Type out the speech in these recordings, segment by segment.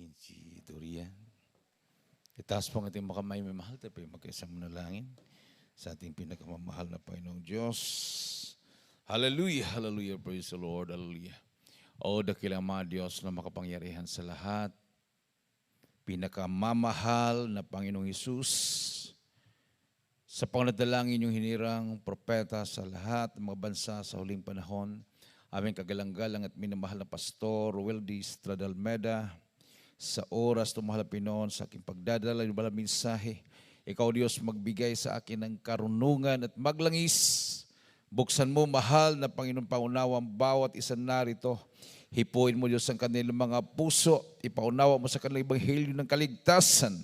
Inchi Durian. Itaas po ang ating makamay, may mahal tayo, magkaisang manalangin sa ating pinakamamahal na Panginoong Diyos. Hallelujah, hallelujah, praise the Lord, hallelujah. O dakilang mga Diyos na makapangyarihan sa lahat, pinakamamahal na Panginoong Hesus, sa pangnadalangin yung hinirang propeta sa lahat ng mga bansa sa huling panahon, aming kagalang-galang at minamahal na Pastor Wildy Stradalmeda, sa oras na mahal na Pinoon, sa aking pagdadala ng balang mensahe, Ikaw Diyos magbigay sa akin ng karunungan at maglangis. Buksan mo mahal na Panginoon paunawa ang bawat isa narito. Hipuin mo Diyos ang kanilang mga puso. Ipaunawa mo sa kanilang ebanghelyo ng kaligtasan.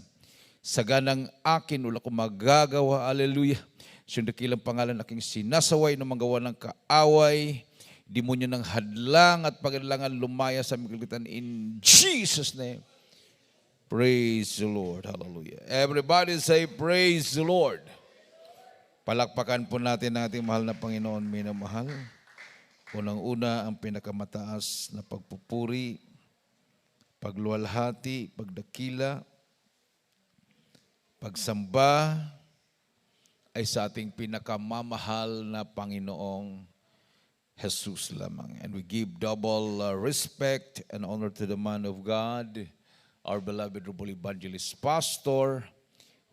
Sa ganang akin, wala kong magagawa. Hallelujah. Sundakilang pangalan aking sinasaway ng magawa ng kaaway. Demonyo ng hadlang at pagkailangan lumaya sa aming kaligtaan. In Jesus' name. Praise the Lord. Hallelujah. Everybody say, praise the Lord. Palakpakan po natin ang ating mahal na Panginoon, minamahal. Unang-una ang pinakamataas na pagpupuri, pagluwalhati, pagdakila, pagsamba ay sa ating pinakamamahal na Panginoong Jesus lamang. And we give double respect and honor to the man of God, our beloved Rubol Evangelist Pastor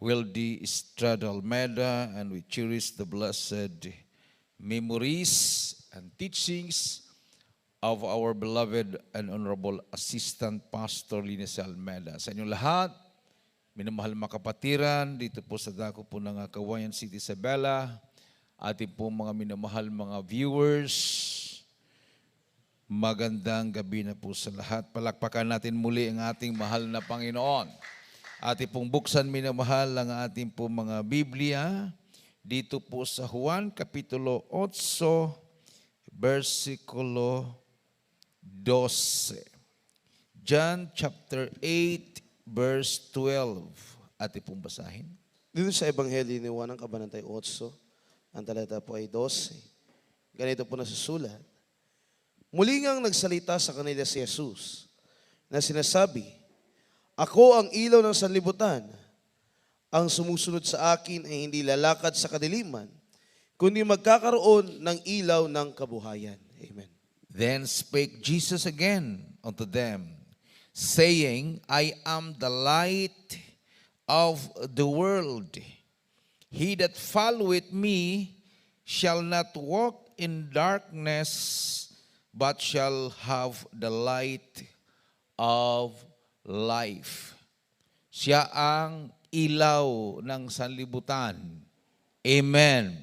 Wildy Stradalmeda, and we cherish the blessed memories and teachings of our beloved and honorable Assistant Pastor Linus Almeda. Sa inyong lahat, minamahal mga kapatiran, dito po sa dako po ng Kawayan City, Isabela, ating po mga minamahal mga viewers, magandang gabi na po sa lahat. Palakpakan natin muli ang ating mahal na Panginoon. Ating pong buksan minamahal ang ating po mga Biblia dito po sa Juan Kapitulo 8, versikulo 12. John chapter 8, verse 12. Ating pong basahin. Dito sa Ebanghelyo ni Juan, ang kabanatay 8, ang talata po ay 12. Ganito po nasusulat. Muli ngang nagsalita sa kanila si Jesus na sinasabi, Ako ang ilaw ng sanlibutan. Ang sumusunod sa akin ay hindi lalakad sa kadiliman, kundi magkakaroon ng ilaw ng kabuhayan. Amen. Then spake Jesus again unto them, saying, I am the light of the world. He that followeth me shall not walk in darkness, but shall have the light of life. Siya ang ilaw ng sanlibutan. Amen.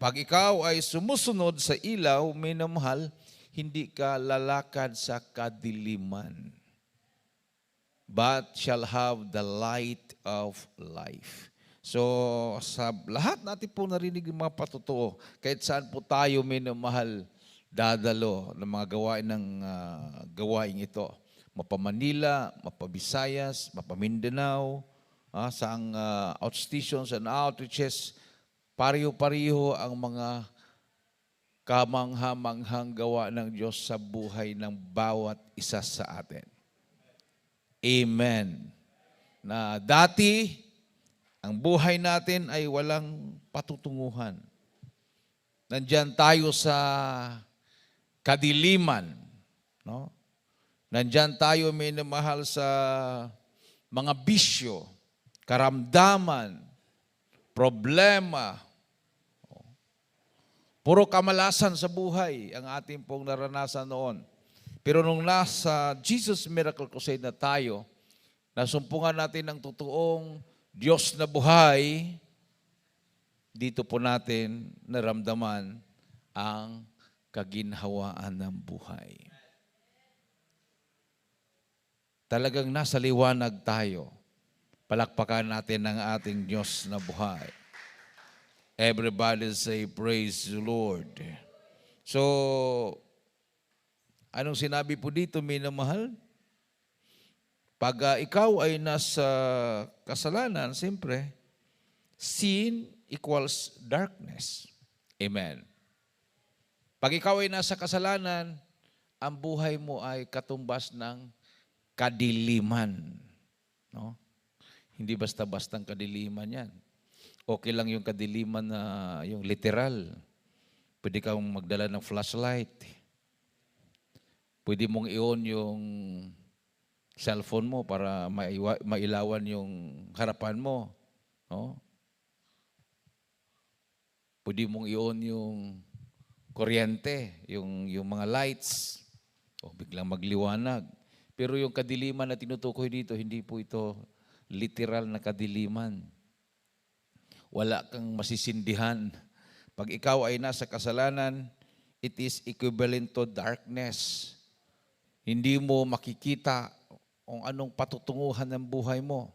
Pag ikaw ay sumusunod sa ilaw, minamahal, hindi ka lalakad sa kadiliman, but shall have the light of life. So, sa lahat natin po narinig yung mga patutuo, kahit saan po tayo minamahal dadalo ng mga gawain ng gawain ito. Mapa Manila, mapa Visayas, mapa Mindanao, sa outstations and outreaches, pariho-pariho ang mga kamangha-manghang gawa ng Diyos sa buhay ng bawat isa sa atin. Amen. Na dati, ang buhay natin ay walang patutunguhan. Nandyan tayo sa kadiliman. No? Nandyan tayo minamahal sa mga bisyo, karamdaman, problema. Puro kamalasan sa buhay ang ating pong naranasan noon. Pero nung nasa Jesus Miracle Crusade na tayo, nasumpungan natin ng totoong Diyos na buhay, dito po natin naramdaman ang kaginhawaan ng buhay. Talagang nasa liwanag tayo. Palakpakan natin ang ating Diyos na buhay. Everybody say, praise the Lord. So, anong sinabi po dito, minamahal? Pag ikaw ay nasa kasalanan, siyempre, sin equals darkness. Amen. Pag ikaw ay nasa kasalanan, ang buhay mo ay katumbas ng kadiliman. No? Hindi basta-bastang kadiliman yan. Okay lang yung kadiliman na yung literal. Pwede kang magdala ng flashlight. Pwede mong i-on yung cellphone mo para mailawan yung harapan mo. No? Pwede mong i-on yung kuryente, yung mga lights. O biglang magliwanag. Pero yung kadiliman na tinutukoy dito, hindi po ito literal na kadiliman. Wala kang masisindihan. Pag ikaw ay nasa kasalanan, it is equivalent to darkness. Hindi mo makikita kung anong patutunguhan ng buhay mo.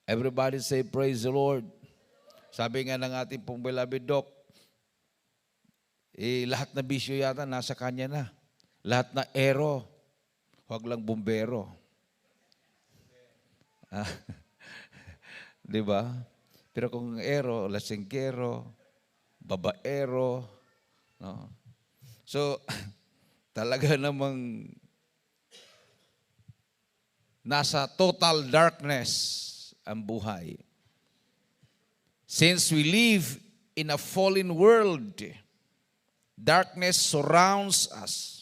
Everybody say, praise the Lord. Sabi nga ng ating pong beloved Doc, lahat na bisyo yata nasa kanya na. Lahat na ero, huwag lang bumbero. Di ba? Pero kung ero, lasinggero, babaero, no? So, talaga namang nasa total darkness ang buhay. Since we live in a fallen world, darkness surrounds us.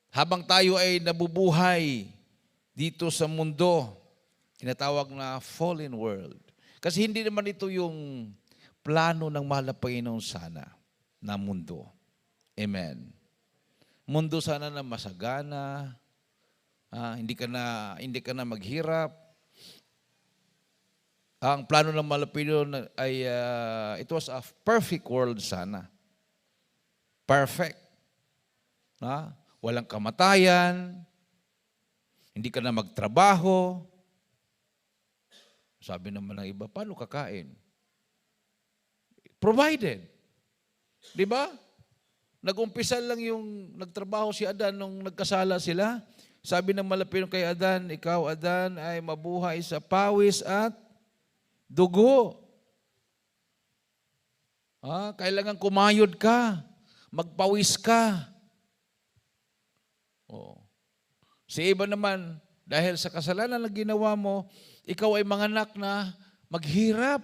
Habang tayo ay nabubuhay dito sa mundo, tinatawag na fallen world. Kasi hindi naman ito yung plano ng mahal na Panginoon sana na mundo. Amen. Mundo sana na masagana, hindi ka na maghirap. Ang plano ng mahal na Panginoon ay it was a perfect world sana. Perfect. Walang kamatayan, hindi ka na magtrabaho. Sabi naman ng iba, paano kakain? Provided. Di ba? Nag-umpisa lang yung nagtrabaho si Adan nung nagkasala sila. Sabi ng malapit kay Adan, ikaw Adan ay mabuhay sa pawis at dugo. Kailangan kumayod ka, magpawis ka. Si Eva naman, dahil sa kasalanan na ginawa mo, ikaw ay manganak na maghirap.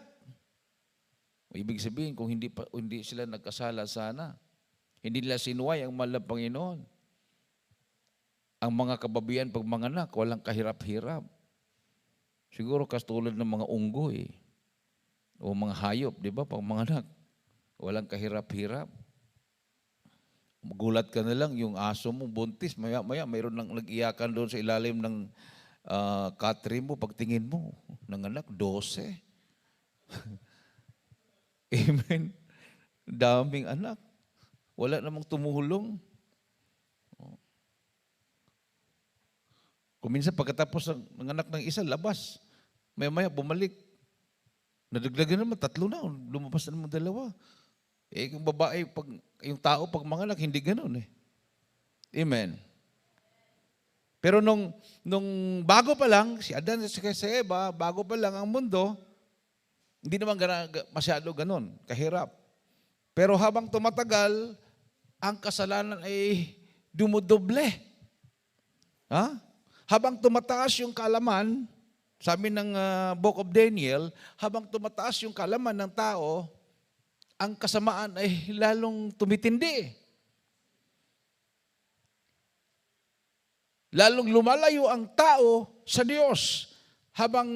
Ibig sabihin, kung hindi sila nagkasala sana, hindi nila sinuway ang mahal na Panginoon. Ang mga kababayan pag manganak, walang kahirap-hirap. Siguro katulad ng mga unggoy o mga hayop, di ba? Pag manganak, walang kahirap-hirap. Magulat ka na lang, yung aso mo buntis, maya-maya mayroon nang nag-iyakan doon sa ilalim ng katri mo, pagtingin mo, nanganak, 12. Amen. Daming anak. Wala namang tumulong. Kung minsan pagkatapos ng anak ng isa, labas. Maya-maya bumalik. Nadagdagan naman, 3 na. Lumabas na naman 2. Kung babae, yung tao pag manganak, hindi ganun eh. Amen. Pero nung bago pa lang, si Adan at si Eva, bago pa lang ang mundo, hindi naman masyado ganun, kahirap. Pero habang tumatagal, ang kasalanan ay dumudoble. Habang tumataas yung kaalaman, sabi ng Book of Daniel, habang tumataas yung kaalaman ng tao, ang kasamaan ay lalong tumitindi. Lalong lumalayo ang tao sa Diyos habang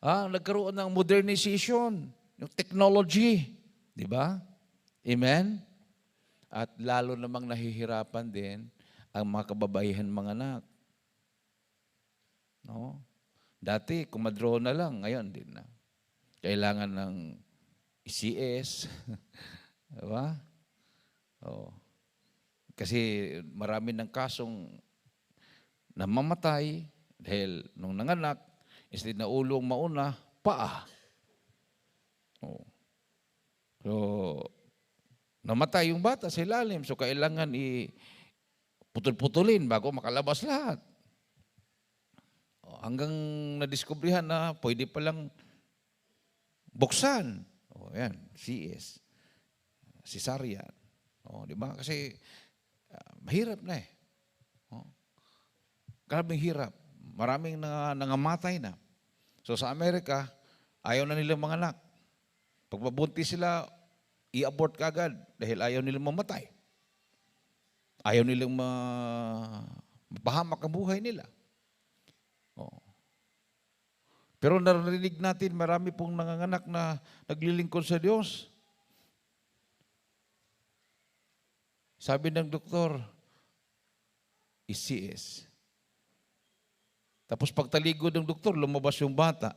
nagkaroon ng modernization, yung technology. Di ba? Amen? At lalo namang nahihirapan din ang mga kababaihan mga anak. No? Dati, kumadro na lang, ngayon din na. Kailangan ng ECS. Diba? Kasi marami ng kasong namamatay dahil nung nanganak, instead na ulong mauna, paa. So, namatay yung bata sa ilalim. So, kailangan putol-putulin bago makalabas lahat. Hanggang nadiskubrihan na pwede palang buksan. Yan, CS. Cesarean. Di ba? Kasi mahirap na eh. Oh. Grabing hirap. Maraming nangamatay na. So sa Amerika, ayaw na nilang mga anak. Pag mabuntis sila, i-abort kagad dahil ayaw nilang mamatay. Ayaw nilang mapahamak ang buhay nila. Oh. Pero narinig natin, marami pong nanganganak na naglilingkod sa Diyos. Sabi ng doktor, ECS. Tapos pagtaligod ng doktor, lumabas yung bata.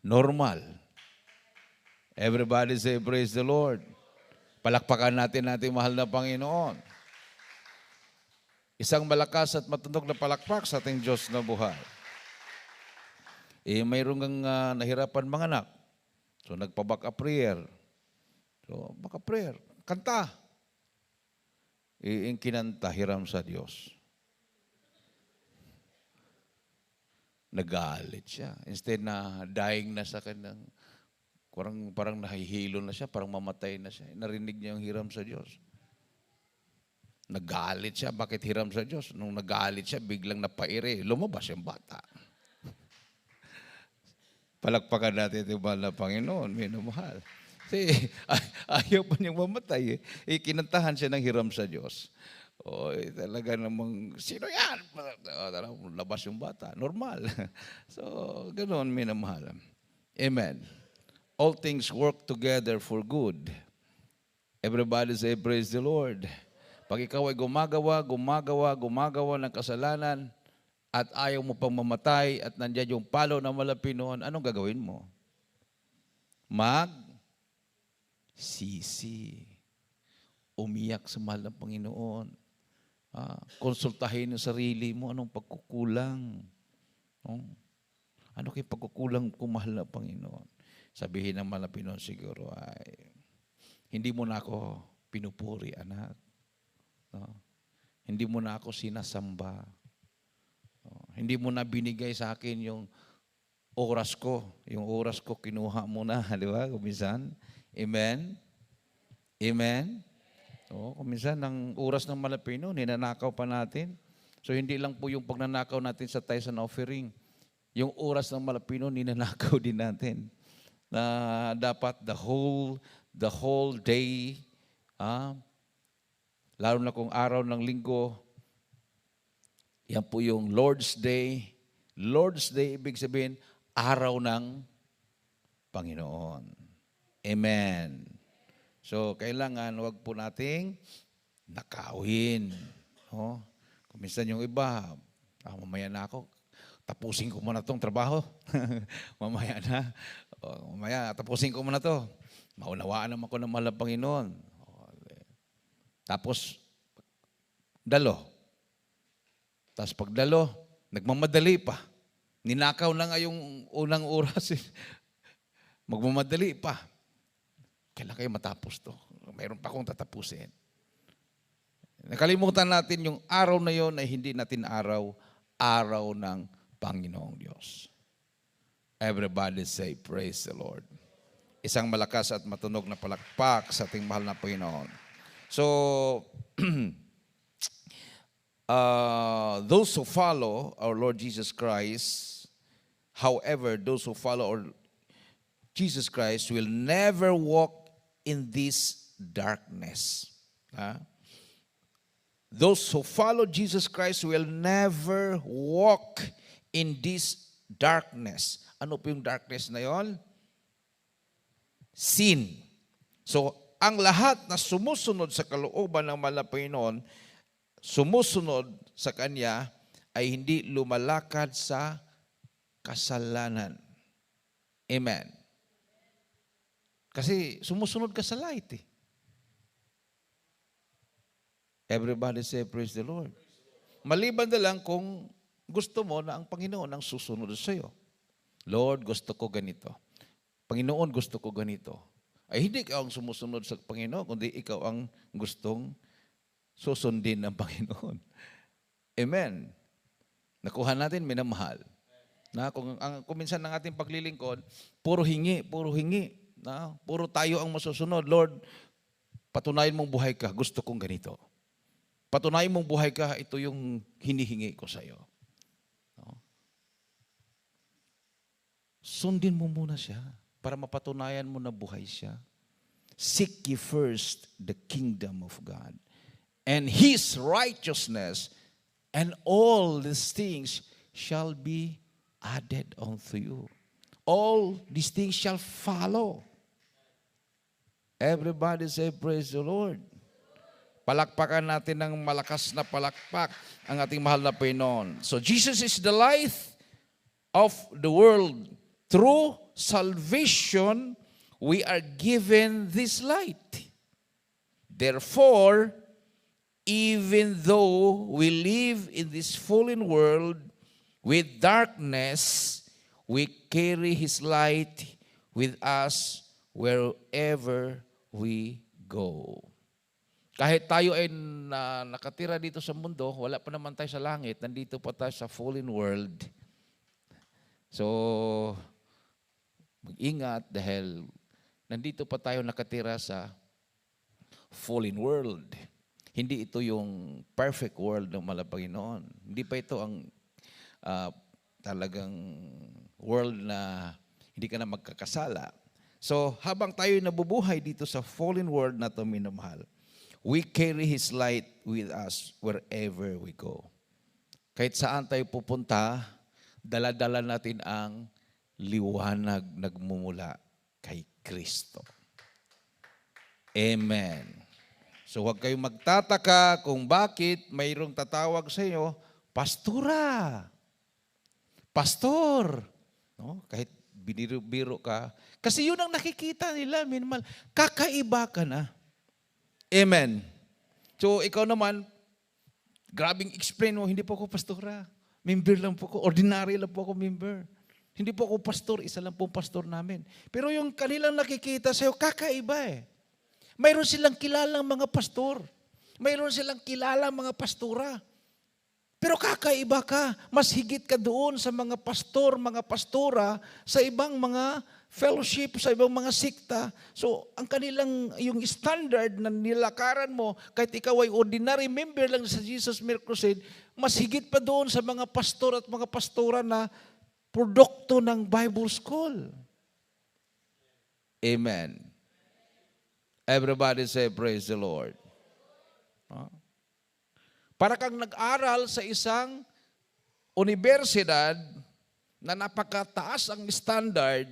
Normal. Everybody say, praise the Lord. Palakpakan natin mahal na Panginoon. Isang malakas at matundok na palakpak sa ating Diyos na buhay. Mayroong kang nahirapan mga anak. So nagpa-back up prayer. So back up prayer. Kanta. Yung kinanta, hiram sa Diyos. Nagalit siya. Instead na dying na sa kanyang, parang nahihilo na siya, parang mamatay na siya. Narinig niya yung hiram sa Diyos. Nagalit siya. Bakit hiram sa Diyos? Nung nagalit siya, biglang napaire. Lumabas yung bata. Palakpakan natin ito mahal na Panginoon, minamahal. Kasi ayaw pa niyang mamatay. Kinantahan siya ng hiram sa Diyos. Talaga namang, sino yan? Labas yung bata. Normal. So, ganoon, minamahal. Amen. All things work together for good. Everybody say, praise the Lord. Pag ikaw ay gumagawa ng kasalanan, at ayaw mo pang mamatay, at nandiyan yung palo na malapinoon, anong gagawin mo? Sisi. Umiyak sa mahal ng Panginoon. Konsultahin yung sarili mo, anong pagkukulang. Ano kayong pagkukulang kung mahal na Panginoon? Sabihin ng mahal na Panginoon siguro ay, hindi mo na ako pinupuri, anak. Hindi mo na ako sinasamba. Hindi mo na binigay sa akin yung oras ko. Yung oras ko kinuha mo na, di ba? Kuminsan. Amen? Amen? Kuminsan, ang oras ng malapino, ninanakaw pa natin. So, hindi lang po yung pagnanakaw natin sa tithes and offering. Yung oras ng malapino, ninanakaw din natin. Na dapat the whole day, lalo na kung araw ng linggo, yan po yung Lord's Day. Lord's Day, ibig sabihin, araw ng Panginoon. Amen. So, kailangan wag po nating nakawin. Kung minsan yung iba, mamaya na ako, tapusin ko muna itong trabaho. Mamaya na. Mamaya, tapusin ko muna to. Maunawaan naman ko ng mahal na Panginoon. Tapos, dalo. Tapos pagdalo, nagmamadali pa. Ninakaw na nga yung unang oras. Magmamadali pa. Kailan kayo matapos to? Mayroon pa akong tatapusin. Nakalimutan natin yung araw na yon ay hindi natin araw ng Panginoong Diyos. Everybody say, praise the Lord. Isang malakas at matunog na palakpak sa ating mahal na Panginoon. So, those who follow our Lord Jesus Christ, however, those who follow our Jesus Christ will never walk in this darkness. Those who follow Jesus Christ will never walk in this darkness. Ano po yung darkness na yon? Sin. So, ang lahat na sumusunod sa kalooban ng mahal na Panginoon, sumusunod sa Kanya, ay hindi lumalakad sa kasalanan. Amen. Kasi sumusunod ka sa light eh. Everybody say, praise the Lord. Maliban na lang kung gusto mo na ang Panginoon ang susunod sa iyo. Lord, gusto ko ganito. Panginoon, gusto ko ganito. Ay hindi ikaw ang sumusunod sa Panginoon, kundi ikaw ang gustong susundin ng Panginoon. Amen. Nakuha natin, minamahal. Na kung minsan ng ating paglilingkod, puro hingi. Puro tayo ang masusunod. Lord, patunayan mong buhay ka, gusto kong ganito. Patunayan mong buhay ka, ito yung hinihingi ko sa iyo. No? Sundin mo muna siya para mapatunayan mo na buhay siya. Seek ye first the kingdom of God and His righteousness, and all these things shall be added unto you. All these things shall follow. Everybody say, praise the Lord. Palakpakan natin ng malakas na palakpak ang ating mahal na Panginoon. So Jesus is the light of the world. Through salvation, we are given this light. Therefore, even though we live in this fallen world with darkness, we carry His light with us wherever we go. Kahit tayo ay nakatira dito sa mundo, wala pa naman tayo sa langit, nandito pa tayo sa fallen world. So, mag-ingat dahil nandito pa tayo nakatira sa fallen world. Hindi ito yung perfect world ng Panginoon. Hindi pa ito ang talagang world na hindi ka na magkakasala. So, habang tayo nabubuhay dito sa fallen world na ito, minamahal, we carry His light with us wherever we go. Kahit saan tayo pupunta, dala-dala natin ang liwanag nagmumula kay Kristo. Amen. So huwag kayong magtataka kung bakit mayroong tatawag sa iyo, pastora, pastor. No? Kahit biniro-biro ka. Kasi yun ang nakikita nila, minimal. Kakaiba ka na. Amen. So, ikaw naman, grabing explain mo, hindi po ako pastora. Member lang po ako. Ordinary lang po ako member. Hindi po ako pastor. Isa lang po pastor namin. Pero yung kanilang nakikita sa'yo, kakaiba eh. Mayroon silang kilalang mga pastor. Mayroon silang kilalang mga pastora. Pero kakaiba ka. Mas higit ka doon sa mga pastor, mga pastora, sa ibang mga fellowship, sa ibang mga sikta. So, ang kanilang, yung standard na nilakaran mo, kahit ikaw ay ordinary member lang sa Jesus Miracle Crusade, mas higit pa doon sa mga pastor at mga pastora na produkto ng Bible School. Amen. Everybody say, praise the Lord. Para kang nag-aral sa isang universidad na napakataas ang standard,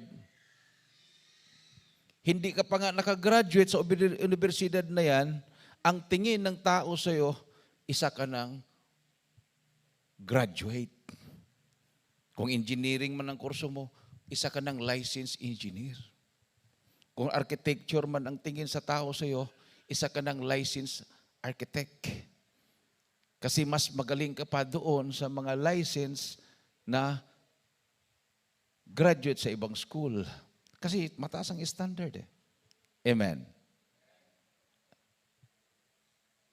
hindi ka pa nga nakagraduate sa universidad na yan, ang tingin ng tao sa iyo, isa ka ng graduate. Kung engineering man ang kurso mo, isa ka ng licensed engineer. Kung architecture man ang tingin sa tao sa iyo, isa ka ng licensed architect. Kasi mas magaling ka pa doon sa mga licensed na graduate sa ibang school. Kasi mataas ang standard eh. Amen.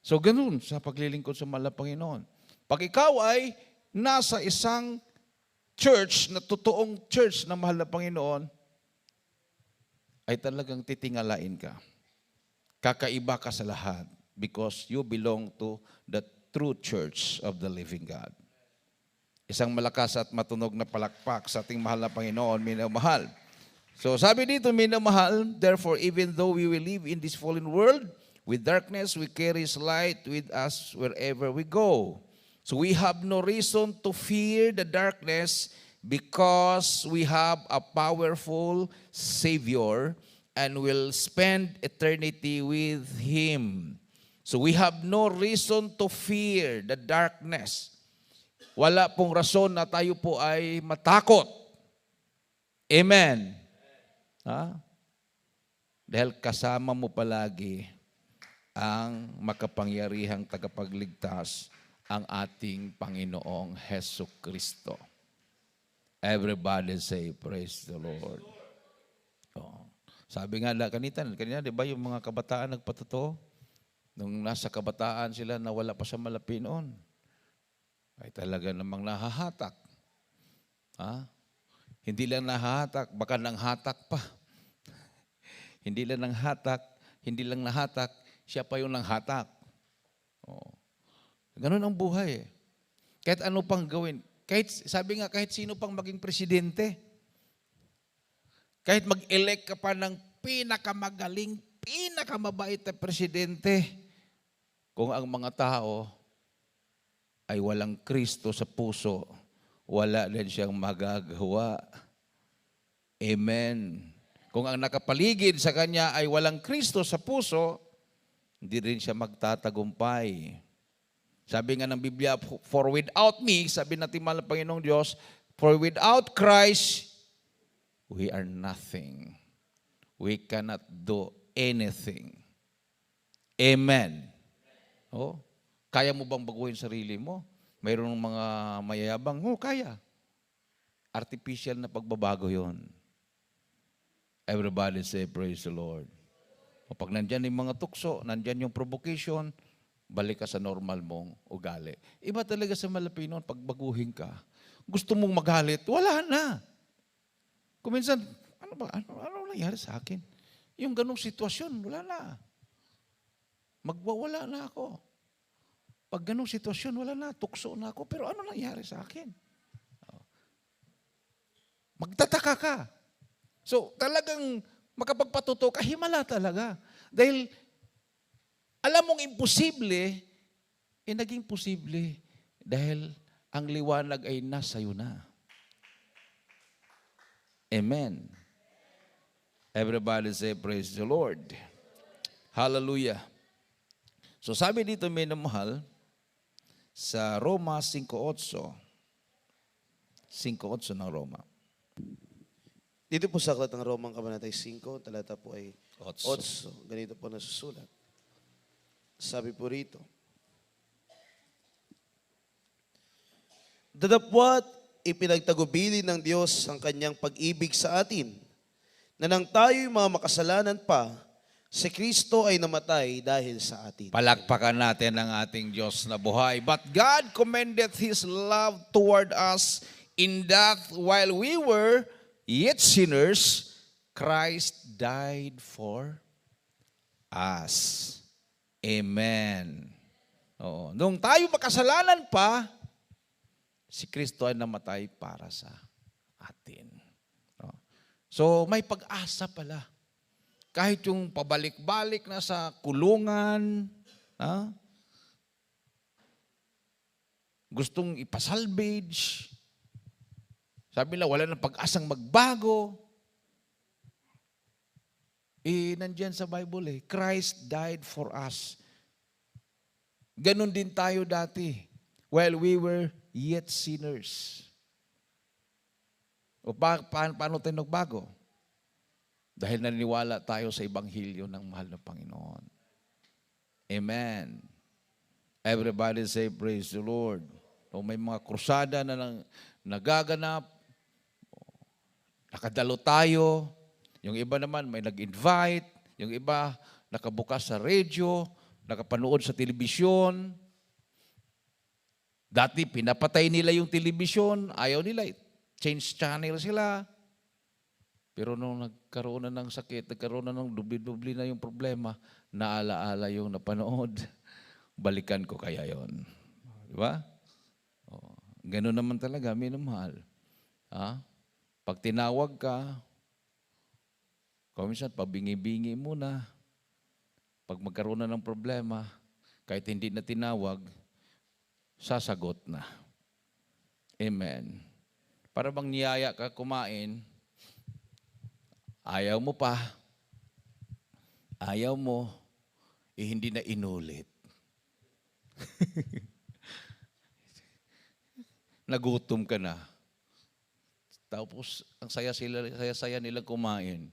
So ganun sa paglilingkod sa mahal na Panginoon. Pag ikaw ay nasa isang church, na totoong church na mahal na Panginoon, ay talagang titingalain ka. Kakaiba ka sa lahat because you belong to the true church of the living God. Isang malakas at matunog na palakpak sa ating mahal na Panginoon, minamahal. So sabi dito, minamahal, therefore even though we will live in this fallen world, with darkness we carry His light with us wherever we go. So we have no reason to fear the darkness because we have a powerful Savior and will spend eternity with Him. So we have no reason to fear the darkness. Wala pong rason na tayo po ay matakot. Amen. Ha? Dahil kasama mo palagi ang makapangyarihang tagapagligtas, ang ating Panginoong Hesus Kristo. Everybody say, praise the Lord. Oh. Sabi nga kanina, di ba yung mga kabataan nagpatotoo? Nung nasa kabataan sila na wala pa sa malapi noon, ay talaga namang nahahatak. Ha? Hindi lang nahahatak, baka nanghatak pa. Hindi lang nahatak, siya pa yung nanghatak. Oh. Ganun ang buhay eh. Kahit ano pang gawin. Sabi nga, kahit sino pang maging presidente, kahit mag-elect ka pa ng pinakamagaling, pinakamabait na presidente, kung ang mga tao ay walang Kristo sa puso, wala din siyang magagawa. Amen. Kung ang nakapaligid sa kanya ay walang Kristo sa puso, hindi rin siya magtatagumpay. Sabi nga ng Biblia, for without me, sabi natin mahal na Panginoong Diyos, for without Christ, we are nothing. We cannot do anything. Amen. Oh, kaya mo bang baguhin sarili mo? Mayroong mga mayayabang, kaya. Artificial na pagbabago yon. Everybody say, praise the Lord. O pag nandyan yung mga tukso, nandyan yung provocation, balik ka sa normal mong ugali. Iba talaga sa Malapino, pag baguhin ka, gusto mong magalit, wala na. Kung minsan, ano nangyari sa akin? Yung ganong sitwasyon, wala na. Magwawala na ako. Pag ganong sitwasyon, wala na. Tukso na ako. Pero ano nangyari sa akin? Magtataka ka. So, talagang makapagpatuto ka, himala talaga. Dahil, alam mong imposible, naging posible. Dahil, ang liwanag ay nasa iyo na. Amen. Everybody say, praise the Lord. Hallelujah. So, sabi dito, minamahal, sa Roma 5:8. 5:8 ng Roma. Dito po sa aklat ng Romang Kabanatay 5, talata po ay 8. 8. Ganito po nasusulat. Sabi po rito, datapwat ipinagtagubilin ng Diyos ang kanyang pag-ibig sa atin, na nang tayo'y mga makasalanan pa, si Kristo ay namatay dahil sa atin. Palakpakan natin ang ating Diyos na buhay. But God commendeth His love toward us in that while we were yet sinners, Christ died for us. Amen. Oo. Nung tayo makasalanan pa, si Kristo ay namatay para sa atin. So, may pag-asa pala. Kahit yung pabalik-balik na sa kulungan, gustong ipasalvage, sabi nila, wala nang pag-asang magbago. Nandyan sa Bible Christ died for us. Ganon din tayo dati. While we were yet sinners. O paano tayo nagbago? Dahil naniniwala tayo sa Ebanghelyo ng mahal na Panginoon. Amen. Everybody say, praise the Lord. O may mga krusada na nagaganap, nakadalo tayo, yung iba naman may nag-invite, yung iba nakabukas sa radio, nakapanood sa telebisyon. Dati pinapatay nila yung telebisyon, ayaw nila, change channel sila. Pero nung nagkaroon na ng sakit, nagkaroon na ng dubli-dubli na yung problema, naalaala yung napanood, balikan ko kaya yon. Di ba? Ganun naman talaga, minamahal. Pag tinawag ka, minsan pabingi-bingi muna. Pag magkaroon na ng problema, kahit hindi na tinawag, sasagot na. Amen. Para bang niyaya ka kumain, ayaw mo pa, ayaw mo, hindi na inulit. Nagutom ka na. Tapos, ang saya-saya nilang kumain.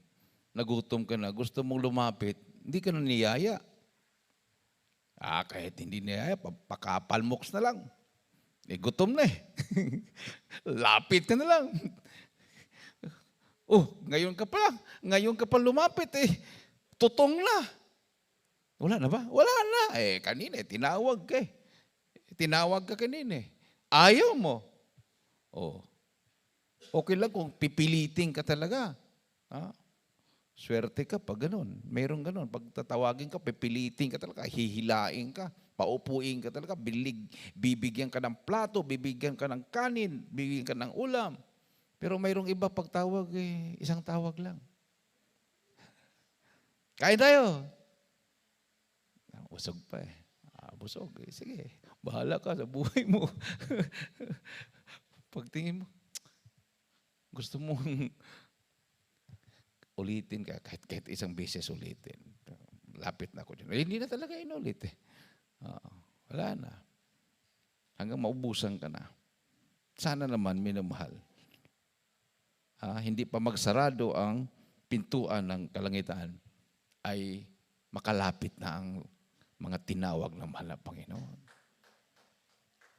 Nagutom ka na. Gusto mong lumapit. Hindi ka na niyaya. Kahit hindi niyaya, pakapalmoks na lang. Gutom na Lapit ka na lang. Ngayon ka pa lumapit Tutong na. Wala na ba? Wala na. Kanina, tinawag ka Tinawag ka kanina Ayaw mo. Okay lang kung pipilitin ka talaga. Swerte ka pag ganun. Mayroong ganun. Pag tatawagin ka, pipilitin ka talaga. Hihilain ka. Paupuin ka talaga, bibigyan ka ng plato, bibigyan ka ng kanin, bibigyan ka ng ulam. Pero mayroong iba pagtawag, isang tawag lang. Kain tayo. Busog pa eh. Busog eh. Sige, bahala ka sa buhay mo. Pagtingin mo, gusto mong ulitin ka, kahit isang beses ulitin. Lapit na ako dyan. Hindi na talaga inulit eh. Wala na. Hanggang maubusan ka na. Sana naman, minamahal. Hindi pa magsarado ang pintuan ng kalangitan, ay makalapit na ang mga tinawag ng mahal na Panginoon.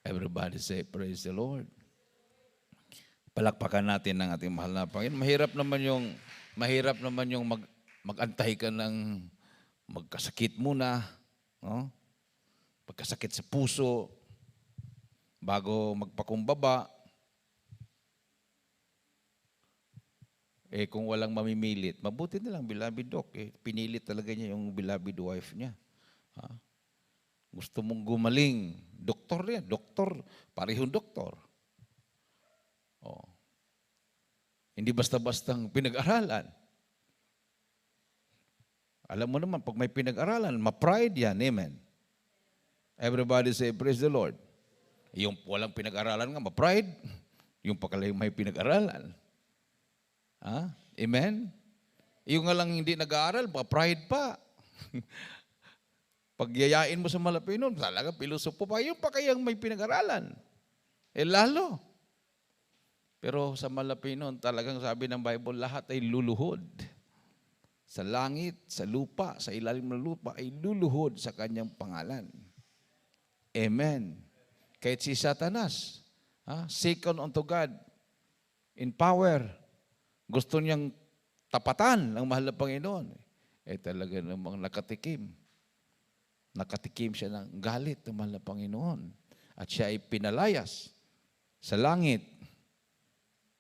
Everybody say, praise the Lord. Palakpakan natin ng ating mahal na Panginoon. Mahirap naman yung mag-antay ka ng magkasakit muna, no? Pagkasakit sa puso, bago magpakumbaba. Kung walang mamimilit, mabuti na lang, beloved doc. Pinilit talaga niya yung beloved wife niya. Gusto mong gumaling, doktor yan. Doktor, parehong doktor. Hindi basta-bastang pinag-aralan. Alam mo naman, pag may pinag-aralan, ma-pride yan. Amen. Everybody say, praise the Lord. Yung walang pinag-aralan nga, ma-pride. Yung pagkalay may pinag-aralan. Amen? Yung nga lang hindi nag-aaral, pride pa. Pagyayain mo sa Malapinon, talaga pilosopo pa. Yung pa kayang may pinag-aralan. Lalo. Pero sa Malapinon, talagang sabi ng Bible, lahat ay luluhod. Sa langit, sa lupa, sa ilalim ng lupa, ay luluhod sa kanyang pangalan. Amen. Kahit si Satanas, second unto God, in power, gusto niyang tapatan ng mahal na Panginoon. Talaga namang nakatikim. Nakatikim siya ng galit ng mahal na Panginoon. At siya ay pinalayas sa langit.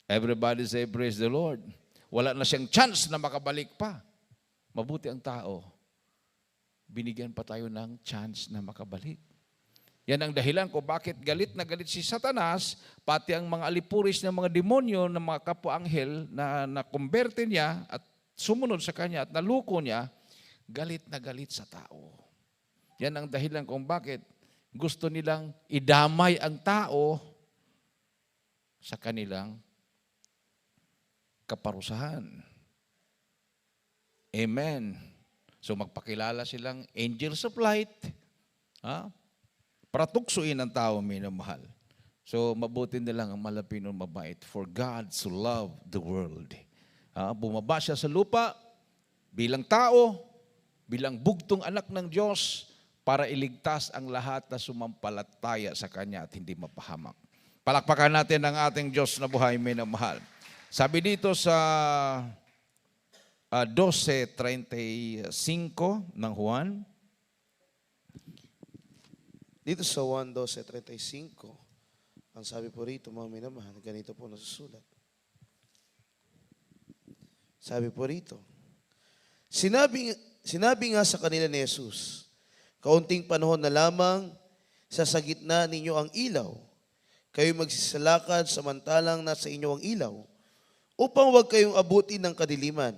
Everybody say, praise the Lord. Wala na siyang chance na makabalik pa. Mabuti ang tao. Binigyan pa tayo ng chance na makabalik. Yan ang dahilan kung bakit galit na galit si Satanas, pati ang mga alipuris ng mga demonyo, ng mga kapwa-anghel na nakumberte niya at sumunod sa kanya at naluko niya, galit na galit sa tao. Yan ang dahilan kung bakit gusto nilang idamay ang tao sa kanilang kaparusahan. Amen. So magpakilala silang angels of light, para tuksuin ang tao, minamahal. So, mabuti na lang ang Malapinon mabait. For God so loved the world. Bumaba siya sa lupa bilang tao, bilang bugtong anak ng Diyos, para iligtas ang lahat na sumampalataya sa Kanya at hindi mapahamak. Palakpakan natin ang ating Diyos na buhay, minamahal. Sabi dito sa 12:35 ng Juan, Dito sa 1:12-35, ang sabi po rito, mga minamahal, ganito po nasusulat. Sabi po rito, sinabi nga sa kanila ni Jesus, kaunting panahon na lamang sa gitna ninyo ang ilaw, kayo magsisalakad samantalang nasa inyo ang ilaw, upang huwag kayong abutin ng kadiliman,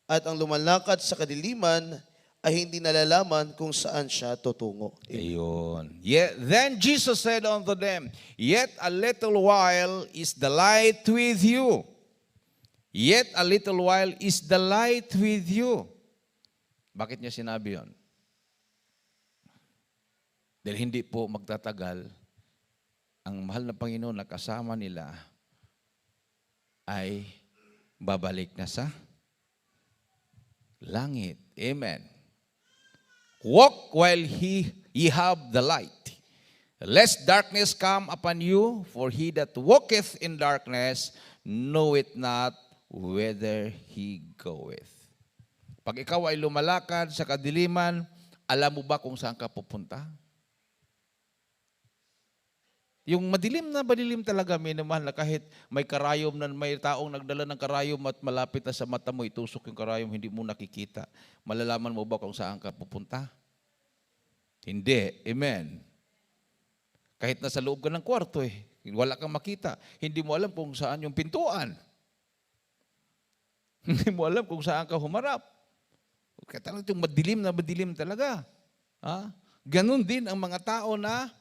at ang lumalakad sa kadiliman ay hindi nalalaman kung saan siya tutungo. Ayun. Then Jesus said unto them, yet a little while is the light with you. Yet a little while is the light with you. Bakit niya sinabi yun? Dahil hindi po magtatagal, ang mahal na Panginoon na kasama nila ay babalik na sa langit. Amen. Walk while ye have the light, lest darkness come upon you, for he that walketh in darkness knoweth not whither he goeth. Pag ikaw ay lumalakad sa kadiliman, alam mo ba kung saan ka pupunta? Yung madilim talaga, minamahal, na kahit may karayom na may taong nagdala ng karayom at malapit na sa mata mo, itusok yung karayom, hindi mo nakikita. Malalaman mo ba kung saan ka pupunta? Hindi. Amen. Kahit nasa loob ka ng kwarto wala kang makita. Hindi mo alam kung saan yung pintuan. Hindi mo alam kung saan ka humarap. Kaya talagang itong madilim talaga. Ganon din ang mga tao na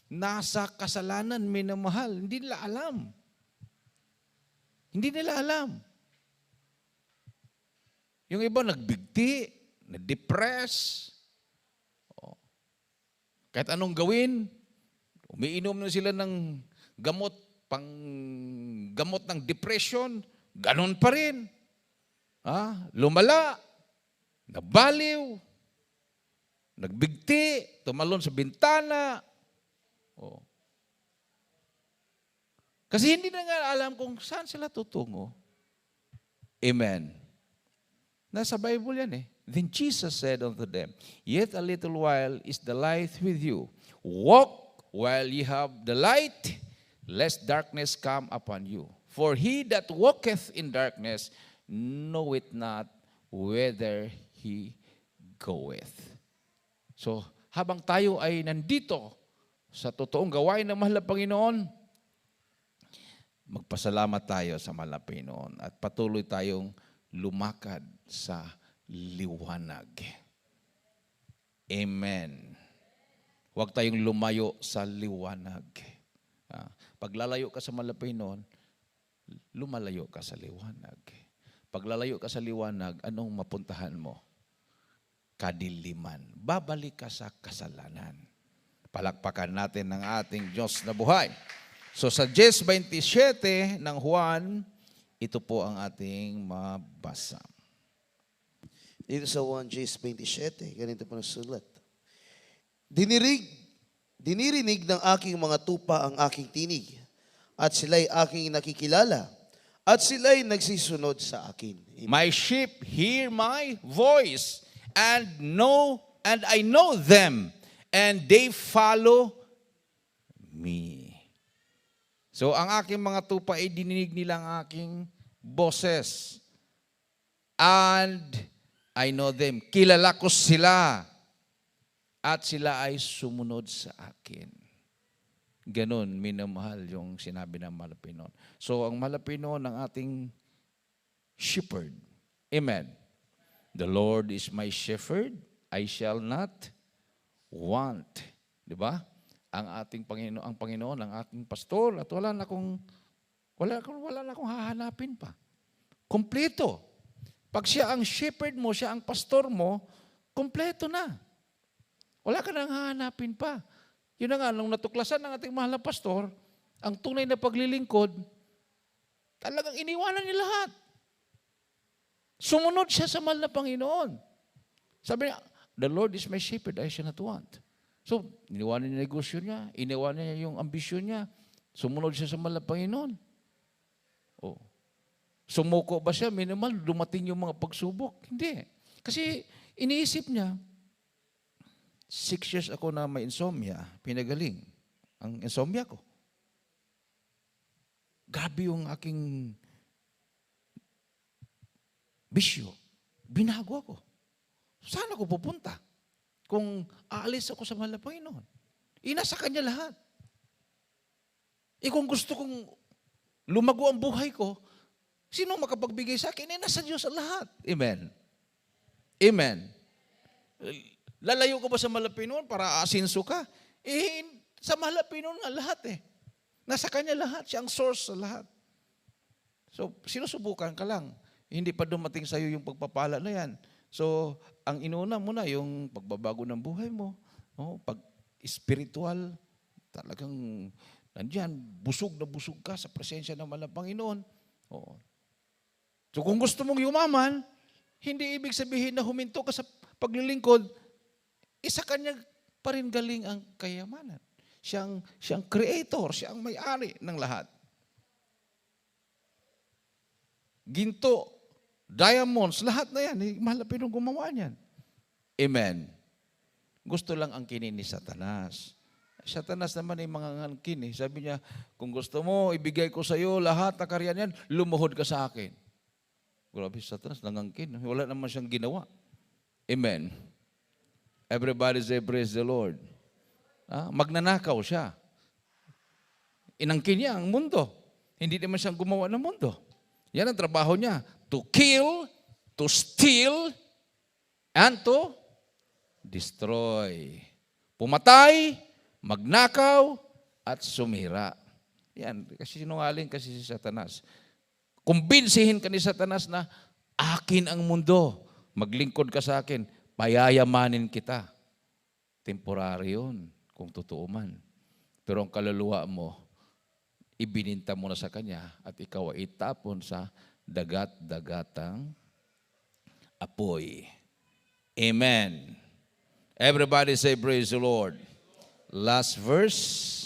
nasa kasalanan, minamahal. Hindi nila alam. Hindi nila alam. Yung iba nagbigti, na-depress. Kahit anong gawin, umiinom na sila ng gamot, gamot ng depression, ganon pa rin. Lumala, nabaliw, nagbigti, tumalon sa bintana. Kasi hindi na nga alam kung saan sila tutungo. Amen. Nasa Bible yan Then Jesus said unto them, Yet a little while is the light with you. Walk while ye have the light, lest darkness come upon you. For he that walketh in darkness knoweth not whither he goeth. So, habang tayo ay nandito sa totoong gawain ng mahal na Panginoon, magpasalamat tayo sa mahal na Panginoon at patuloy tayong lumakad sa liwanag. Amen. Huwag tayong lumayo sa liwanag. Paglalayo ka sa mahal na Panginoon, lumalayo ka sa liwanag. Paglalayo ka sa liwanag, anong mapuntahan mo? Kadiliman. Babalik ka sa kasalanan. Palakpakan natin ng ating Diyos na buhay. So sa 10:27 ng Juan, ito po ang ating mabasa. Dito sa 1:27, ganito po nasulat. Dinirinig ng aking mga tupa ang aking tinig, at sila'y aking nakikilala, at sila'y nagsisunod sa akin. Amen. My sheep hear my voice, and I know them, and they follow me. So ang aking mga tupa ay dininig nila ang aking boses. And I know them. Kilala ko sila. At sila ay sumunod sa akin. Ganon, minamahal yung sinabi ng mahal na Panginoon. So ang mahal na Panginoon ng ating shepherd. Amen. The Lord is my shepherd. I shall not want. Di ba? Ang Panginoon, ang ating pastor, at wala na akong hahanapin pa. Kompleto. Pag siya ang shepherd mo, siya ang pastor mo, kompleto na. Wala ka nang hahanapin pa. Yun na nga, nung natuklasan ng ating mahal na pastor, ang tunay na paglilingkod, talagang iniwanan niya lahat. Sumunod siya sa mahal na Panginoon. Sabi niya, the Lord is my shepherd, I shall not want. So, iniwanan niya yung negosyo niya, iniwanan niya yung ambisyon niya, sumunod siya sa mahal na Panginoon. Sumuko ba siya? Minimal, dumating yung mga pagsubok. Hindi. Kasi iniisip niya, 6 years ako na may insomnia, pinagaling ang insomnia ko. Grabe yung aking bisyo. Binago ako. Saan ako pupunta? Kung aalis ako sa mahal na Panginoon. Inasa Kanya lahat. Kung gusto kong lumago ang buhay ko, sino makapagbigay sa akin? Nasa Diyos ang lahat. Amen. Amen. Lalayo ka ba sa mahal na Panginoon para asinso ka? Sa mahal na Panginoon nga lahat Nasa Kanya lahat. Siya ang source sa lahat. So, sinusubukan ka lang. Hindi pa dumating sa iyo yung pagpapala na yan. So, ang inuna mo na yung pagbabago ng buhay mo. Pag-spiritual, talagang nandiyan, busog na busog ka sa presensya ng mahal na Panginoon. So, kung gusto mong yumaman, hindi ibig sabihin na huminto ka sa paglilingkod, isa Kanya pa rin galing ang kayamanan. Siyang creator, siyang may-ari ng lahat. Ginto, diamonds, lahat na yan. Mahal na Panginoon gumawa niyan. Amen. Gusto lang ang kinin ni Satanas. Satanas naman ay mga ngangkin. Sabi niya, kung gusto mo, ibigay ko sa iyo lahat na karya niyan, lumuhod ka sa akin. Grabe, Satanas, nangangkin. Wala naman siyang ginawa. Amen. Everybody say, praise the Lord. Magnanakaw siya. Inangkin niya ang mundo. Hindi naman siyang gumawa ng mundo. Yan ang trabaho niya. To kill, to steal, and to destroy. Pumatay, magnakaw, at sumira. Yan, kasi sinungaling kasi si Satanas. Kumbinsihin ka ni Satanas na akin ang mundo. Maglingkod ka sa akin, payayamanin kita. Temporary yun, kung totoo man. Pero ang kaluluwa mo, ibininta mo na sa kanya at ikaw ay itapon sa dagat-dagatang apoy. Amen. Everybody say praise the Lord. Last verse.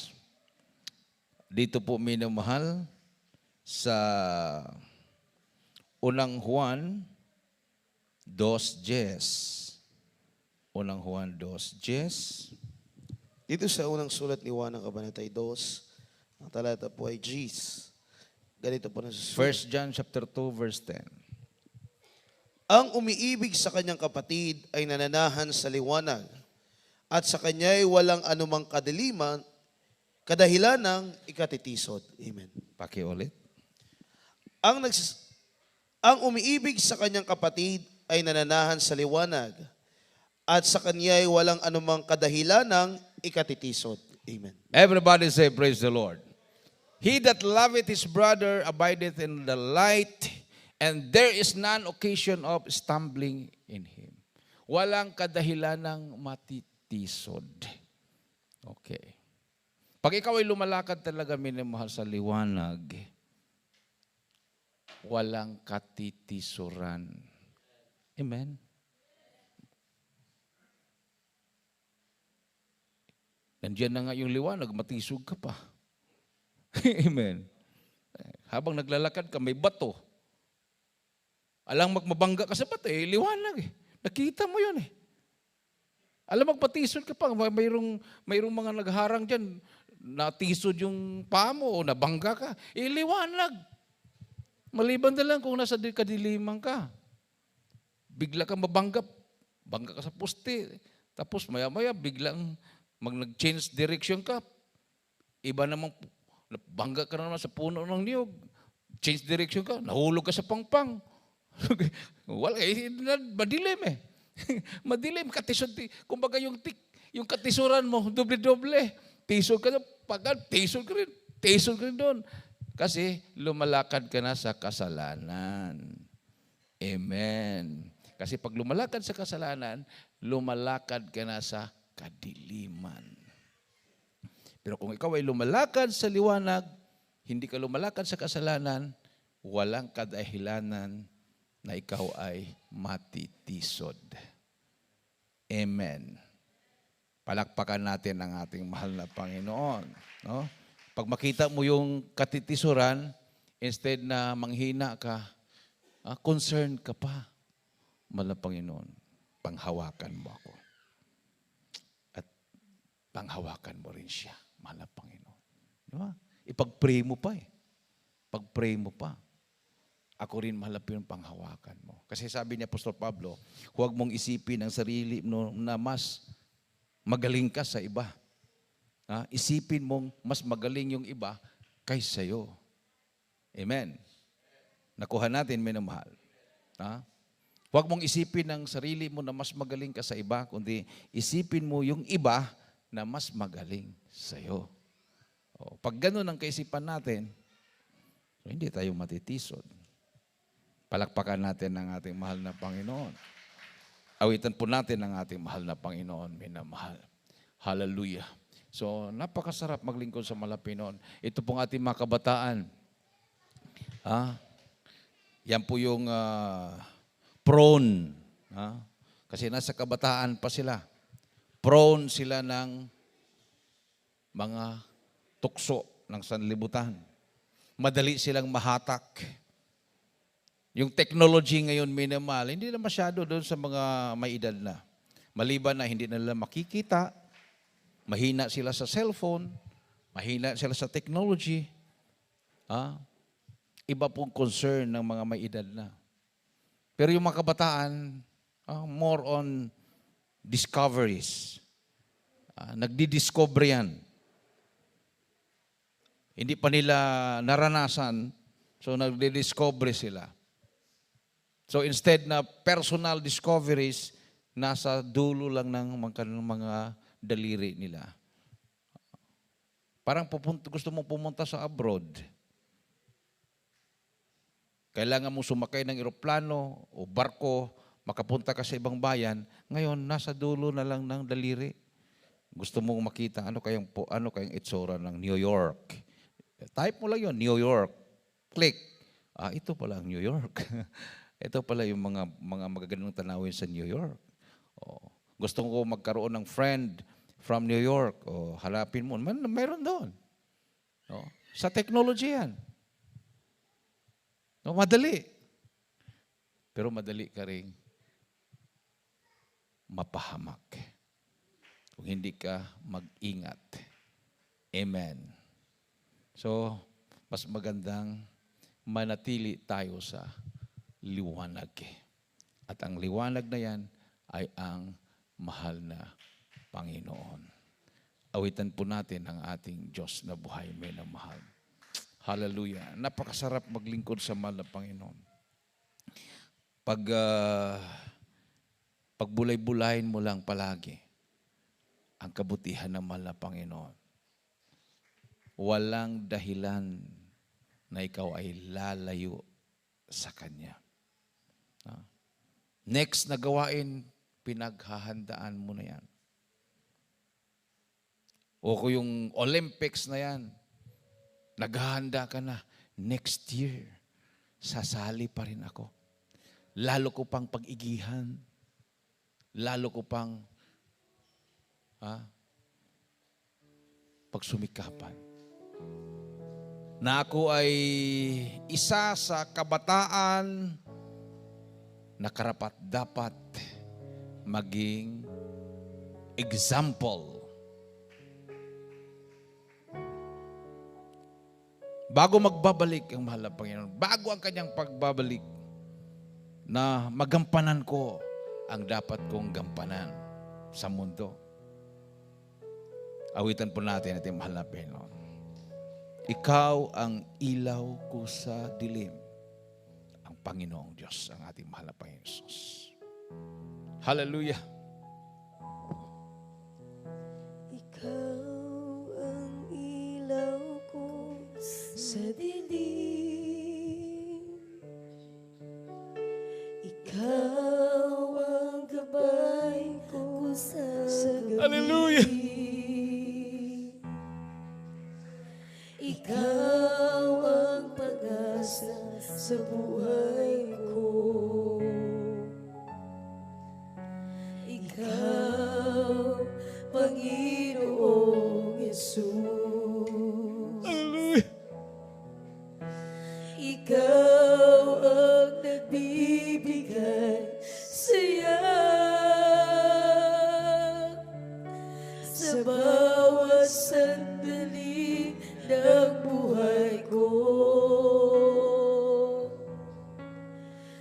Dito po minamahal sa unang Juan 2:10. Unang Juan 2:10. Dito sa unang sulat ni Juan ng Kabanatay 2, ang talata po ay Gs. Ganito po nasusulat. 1 John chapter 2 verse 10. Ang umiibig sa kanyang kapatid ay nananahan sa liwanag, at sa kanya ay walang anumang kadahilan ng ikatitisod. Amen. Pakiulit. Ang umiibig sa kanyang kapatid ay nananahan sa liwanag, at sa kanya ay walang anumang kadahilan ng ikatitisod. Amen. Everybody say praise the Lord. He that loveth his brother abideth in the light, and there is none occasion of stumbling in him. Walang kadahilan ng matitisod. Okay. Pag ikaw ay lumalakad talaga, minamahal, sa liwanag, walang katitisuran. Amen. Nandiyan na nga yung liwanag, matisog ka pa. Amen. Habang naglalakad ka, may bato. Alang magmabangga ka sa bato, liwanag eh. Nakita mo yun eh. Alam, magpatisod ka pa, mayroong mga nagharang dyan, natisod yung paa mo o nabangga ka, liwanag. Maliban na lang kung nasa kadiliman ka. Bigla kang bangga ka sa poste. Tapos maya-maya biglang nag-change direction ka. Iba namang, bangga ka na naman sa puno ng niyog. Change direction ka, nahulog ka sa pangpang. Wala, madilim eh. Madilim, katisod. Kumbaga yung katisuran mo, doble-doble. Tisod ka na, tisod ka rin doon. Kasi lumalakad ka na sa kasalanan. Amen. Kasi pag lumalakad sa kasalanan, lumalakad ka na sa kadiliman. Pero kung ikaw ay lumalakad sa liwanag, hindi ka lumalakad sa kasalanan, walang kadahilanan na ikaw ay matitisod. Amen. Palakpakan natin ang ating mahal na Panginoon. No? Pag makita mo yung katitisuran, instead na manghina ka, concerned ka pa. Mahal na Panginoon, panghawakan mo ako. At panghawakan mo rin siya, mahal na Panginoon. Diba? Ipag-pray mo pa eh. Pag-pray mo pa. Ako rin mahal na panghawakan mo. Kasi sabi ni Apostol Pablo, huwag mong isipin ang sarili mo na mas magaling ka sa iba. Isipin mong mas magaling yung iba kaysa iyo. Amen. Nakuha natin, minamahal. Huwag mong isipin ang sarili mo na mas magaling ka sa iba, kundi isipin mo yung iba na mas magaling sa iyo. Pag ganun ang kaisipan natin, hindi tayo matitisod. Palakpakan natin ang ating mahal na Panginoon. Awitan po natin ang ating mahal na Panginoon, minamahal. Hallelujah. So, napakasarap maglingkod sa Panginoon. Ito pong ating mga kabataan. Yan po yung prone. Kasi nasa kabataan pa sila. Prone sila ng mga tukso ng sanlibutan. Madali silang mahatak. Yung technology ngayon, minimal, hindi na masyado doon sa mga may edad na. Maliban na hindi na nila makikita, mahina sila sa cellphone, mahina sila sa technology. Iba pong concern ng mga may edad na. Pero yung mga kabataan, more on discoveries. Nagdi-discover yan. Hindi pa nila naranasan, so nagdi-discover sila. So instead na personal discoveries, nasa dulo lang ng mga daliri nila. Parang gusto mong pumunta sa abroad. Kailangan mo sumakay ng eroplano o barko, makapunta ka sa ibang bayan. Ngayon, nasa dulo na lang ng daliri. Gusto mong makita ano kayang itsura ng New York. Type mo lang yun, New York. Click. Ito pala ang New York. Ito pala yung mga magagandang tanawin sa New York. Gusto ko magkaroon ng friend from New York. Halapin mo. Mayroon doon. Sa technology yan. Madali. Pero madali ka rin mapahamak kung hindi ka mag-ingat. Amen. So, mas magandang manatili tayo sa liwanag. At ang liwanag na yan ay ang mahal na Panginoon. Awitan po natin ang ating Diyos na buhay, may na mahal. Hallelujah. Napakasarap maglingkod sa mahal na Panginoon. Pagbulay-bulayin mo lang palagi ang kabutihan ng mahal na Panginoon. Walang dahilan na ikaw ay lalayo sa Kanya. Next na gawain, pinaghahandaan mo na yan. O kung yung Olympics na yan, naghahanda ka na, next year, sasali pa rin ako. Lalo ko pang pag-igihan. Lalo ko pang pagsumikapan. Na ako ay isa sa kabataan na karapat-dapat maging example. Bago magbabalik ang mahal na Panginoon, bago ang kanyang pagbabalik, na magampanan ko ang dapat kong gampanan sa mundo. Awitan po natin ating mahal na Panginoon. Ikaw ang ilaw ko sa dilim, ang Panginoong Diyos, ang ating mahal na Panginoon Jesus. Hallelujah. Ikaw ang ilaw ko sa dilim. Ikaw ang gabay ko sa gabi. Hallelujah. Ikaw ang pag-asa sa buhay ko. Ikaw, Panginoong Jesus. Hallelujah. Ikaw ang nagbibigay saya sa bawat sandali ng buhay ko.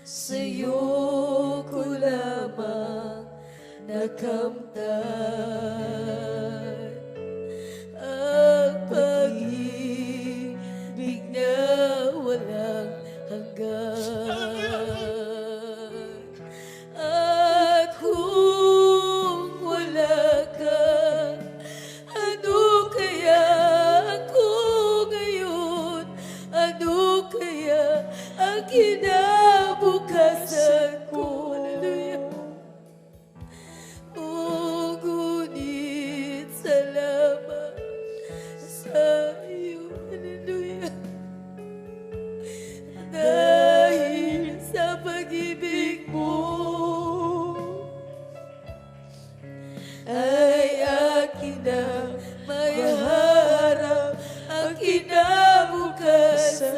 Sa'yo ko lamang nakamtan ang pag-ibig na walang hanggan. At kung wala ka, ano kaya ako ngayon? Ano kaya ang kinabukasan ko? Hallelujah. Ngunit salamat sa iyo. Hallelujah. Dahil sa pag-ibig mo ay akin na may harap ang kinabukasan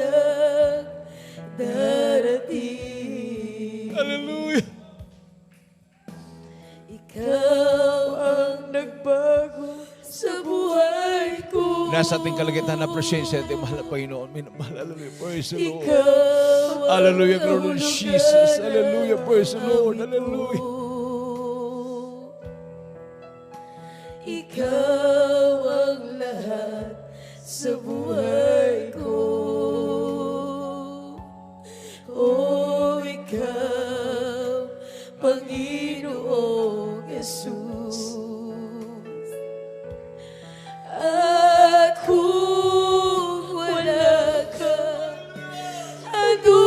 darating. Hallelujah. Ikaw ang nagbago sa buhay ko. Nasa ating kalagitnaan na presensya ating mahal na Panginoon. Hallelujah. Praise the Lord. Ikaw ang Hallelujah. Glory to Jesus. kawalan Hallelujah. Praise the Lord. ng Hallelujah. ko. sa buhay ko. O ikaw, Panginoong Jesus. At kung wala ka, ano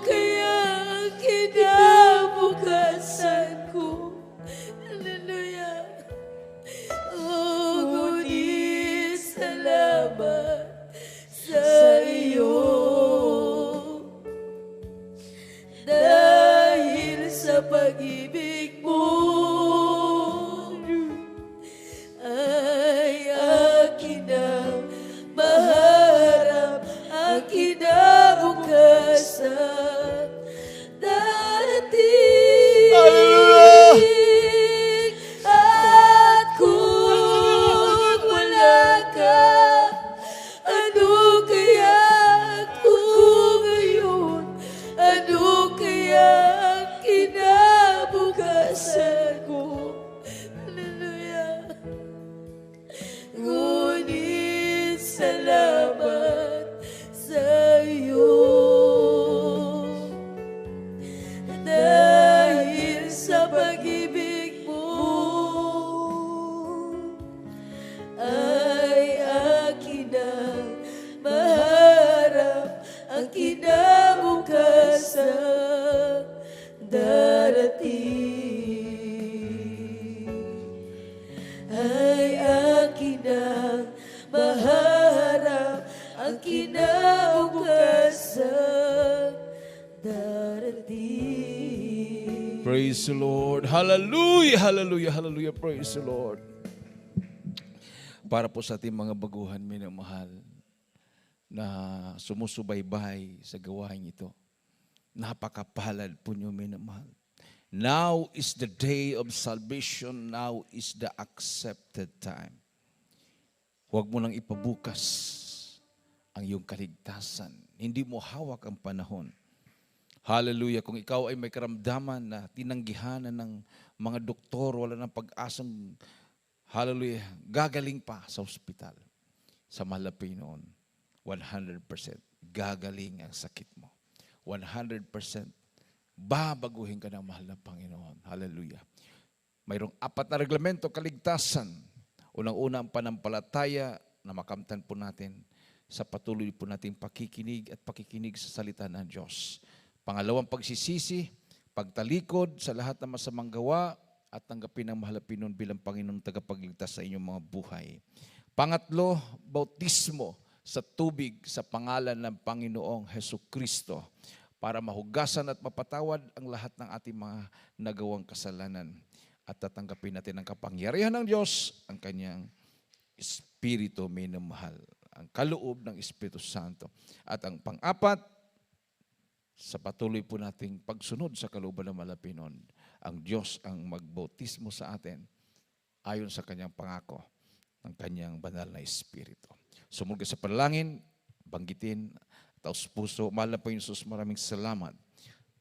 kaya ang kinabukasan ko? Hallelujah. Oh, ngunit salamat sa iyo. Dahil sa pag-ibig mo ay akin ang maharap ang kinabukasan darating. At kung wala ka, ano kaya kung ngayon? Ano kaya ang kinabukasan ko? Hallelujah. Ngunit salamat sa iyo. Dahil sa pag-ibig mo ay akin ang maharap ang kinabukasan darating. Ay akin ang maharap ang kinabukasan darating. Praise the Lord. Hallelujah, hallelujah, hallelujah. Praise the Lord. Para po sa ating mga baguhan, minamahal, na sumusubaybay sa gawain ito. Napakapalad po niyo, minamahal. Now is the day of salvation. Now is the accepted time. Huwag mo nang ipabukas ang iyong kaligtasan. Hindi mo hawak ang panahon. Hallelujah. Kung ikaw ay may karamdaman na tinanggihanan ng mga doktor, wala ng pag-asang, hallelujah, gagaling pa sa ospital. Sa mahal na Panginoon, 100% gagaling ang sakit mo. 100% babaguhin ka ng mahal na Panginoon. Hallelujah. Mayroong 4 na reglamento, kaligtasan. Unang-una ang panampalataya na makamtan po natin sa patuloy po nating pakikinig sa salita ng Diyos. Pangalawang pagsisisi, pagtalikod sa lahat ng masamang gawa at tanggapin ang mahal na Panginoon bilang Panginoon tagapagligtas sa inyong mga buhay. Pangatlo, bautismo sa tubig sa pangalan ng Panginoong Hesukristo para mahugasan at mapatawad ang lahat ng ating mga nagawang kasalanan at tatanggapin natin ang kapangyarihan ng Diyos, ang kanyang Espiritu minamahal, ang kaloob ng Espiritu Santo. At ang pang-apat, sa patuloy po nating pagsunod sa kalooban ng Malapinon, ang Diyos ang magbautismo sa atin ayon sa kanyang pangako ng kanyang banal na Espiritu. Sumulga sa panalangin, banggitin, taos puso, mahal na Panginoon Jesus, maraming salamat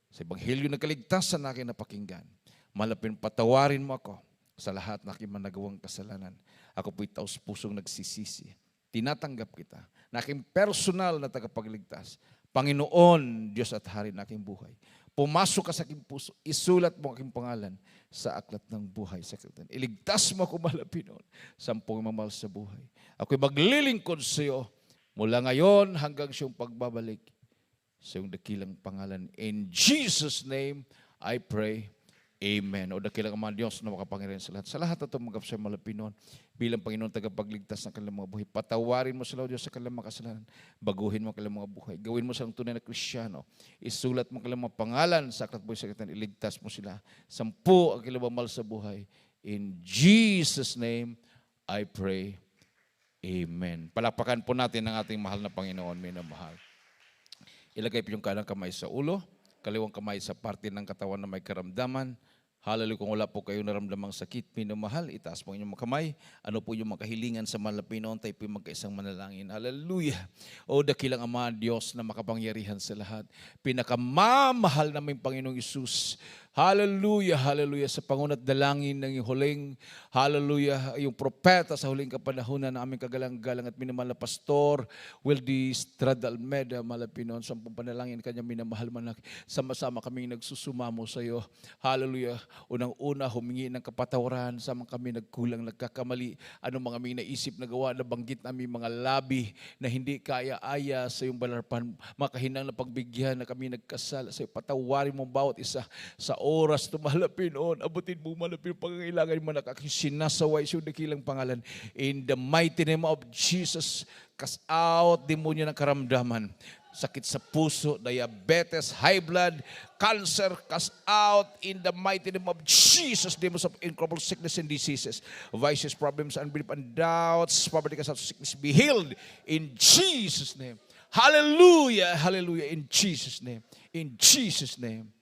sa Ebanghelyo ng kaligtasan na aking napakinggan. Mahal na Panginoon, patawarin mo ako sa lahat na aking managawang kasalanan. Ako po'y taos pusong nagsisisi. Tinatanggap kita na aking personal na tagapagligtas. Panginoon, Diyos at Hari na aking buhay. Pumasok ka sa aking puso, isulat mo aking pangalan sa aklat ng buhay. Iligtas mo ako, mahal na Panginoon, sa sampung mamahal sa buhay. Ako'y maglilingkod sa iyo mula ngayon hanggang siyang pagbabalik sa iyong dakilang pangalan. In Jesus' name, I pray. Amen. O dakilang Ama Diyos na makapangyarihan sa lahat. Sa lahat na tumanggap sa Malapinon bilang Panginoon tagapagligtas ng kanilang mga buhay. Patawarin mo sila, O Diyos, sa kanilang mga kasalanan. Baguhin mo ang kanilang mga buhay. Gawin mo silang tunay na Kristiyano. Isulat mo ang kanilang mga pangalan sa aklat buhay sa kanilang. Iligtas mo sila. 10 ang kanilang mahal sa buhay. In Jesus' name, I pray. Amen. Palakpakan po natin ang ating mahal na Panginoon, minamahal. Ilagay po yung kanang kamay sa ulo, kaliwang kamay sa parte ng katawan na may karamdaman. Hallelujah, kung wala po kayong naramdamang sakit, minamahal, itaas po inyong mga kamay. Ano po yung makahilingan sa mahal na Panginoon, tayo po yung magkaisang manalangin. Hallelujah. O dakilang Ama, Diyos na makapangyarihan sa lahat. Pinakamamahal naming Panginoong Isus. Hallelujah, hallelujah. Sa pangunat dalangin ng iyong huling, hallelujah, yung propeta sa huling kapanahunan na aming kagalang-galang at minamahal na pastor, Wildy Estrada Almeida, Malapinon, sa panalangin kanya minamahal manak. Sama-sama kaming nagsusumamo sa iyo. Hallelujah. Unang-una, humingi ng kapatawaran sa mga kami nagkulang, nagkakamali. Ano mga aming naisip na gawa, nabanggit namin mga labi na hindi kaya-aya sa iyong balarpan. Makahinang na pagbigyan na kami nagkasala sa iyo. Patawarin mo bawat isa sa oras na malapin on, abutin mo malapin pangangailangan mo nakakisinasaway sa dakilang pangalan. In the mighty name of Jesus, cast out demonyo ng karamdaman. Sakit sa puso, diabetes, high blood, cancer, cast out in the mighty name of Jesus. Demons of incurable sickness and diseases, vices, problems, unbelief, and doubts, poverty, cast out, sickness, be healed in Jesus' name. Hallelujah, hallelujah, in Jesus' name. In Jesus' name.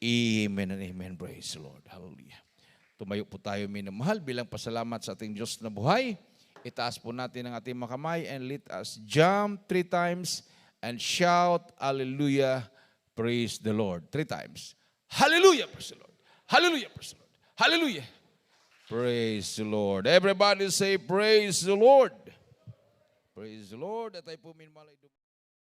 Amen and amen. Praise the Lord. Hallelujah. Tumayo po tayo minamahal bilang pasalamat sa ating Diyos na buhay. Itaas po natin ang ating mga kamay and let us jump 3 times and shout, Hallelujah, praise the Lord. 3 times. Hallelujah, praise the Lord. Hallelujah, praise the Lord. Hallelujah. Praise the Lord. Everybody say, praise the Lord. Praise the Lord. At tayo po minamahal.